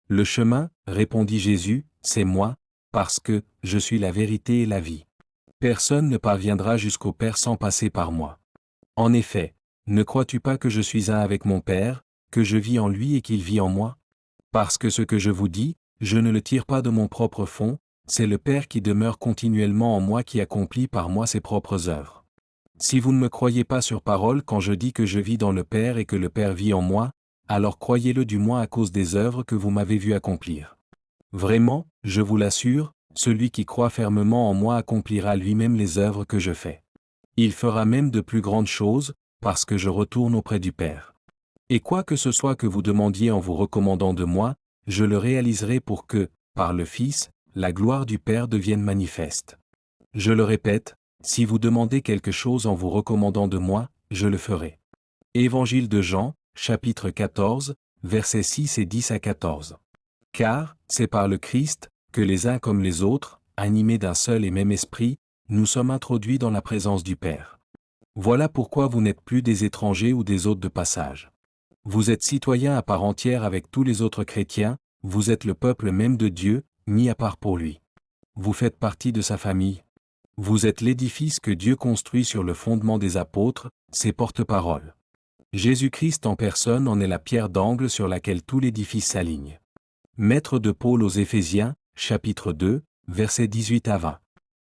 Le chemin, répondit Jésus, c'est moi, parce que je suis la vérité et la vie. Personne ne parviendra jusqu'au Père sans passer par moi. En effet, ne crois-tu pas que je suis un avec mon Père, que je vis en lui et qu'il vit en moi? Parce que ce que je vous dis, je ne le tire pas de mon propre fond, c'est le Père qui demeure continuellement en moi qui accomplit par moi ses propres œuvres. Si vous ne me croyez pas sur parole quand je dis que je vis dans le Père et que le Père vit en moi, alors croyez-le du moins à cause des œuvres que vous m'avez vu accomplir. Vraiment, je vous l'assure, celui qui croit fermement en moi accomplira lui-même les œuvres que je fais. Il fera même de plus grandes choses, parce que je retourne auprès du Père. Et quoi que ce soit que vous demandiez en vous recommandant de moi, je le réaliserai pour que, par le Fils, la gloire du Père devienne manifeste. Je le répète, si vous demandez quelque chose en vous recommandant de moi, je le ferai. Évangile de Jean, chapitre 14, versets 6 et 10 à 14. Car, c'est par le Christ, que les uns comme les autres, animés d'un seul et même esprit, nous sommes introduits dans la présence du Père. Voilà pourquoi vous n'êtes plus des étrangers ou des hôtes de passage. Vous êtes citoyens à part entière avec tous les autres chrétiens, vous êtes le peuple même de Dieu, mis à part pour lui. Vous faites partie de sa famille. Vous êtes l'édifice que Dieu construit sur le fondement des apôtres, ses porte-paroles. Jésus-Christ en personne en est la pierre d'angle sur laquelle tout l'édifice s'aligne. Maître de Paul aux Éphésiens, chapitre 2, versets 18 à 20.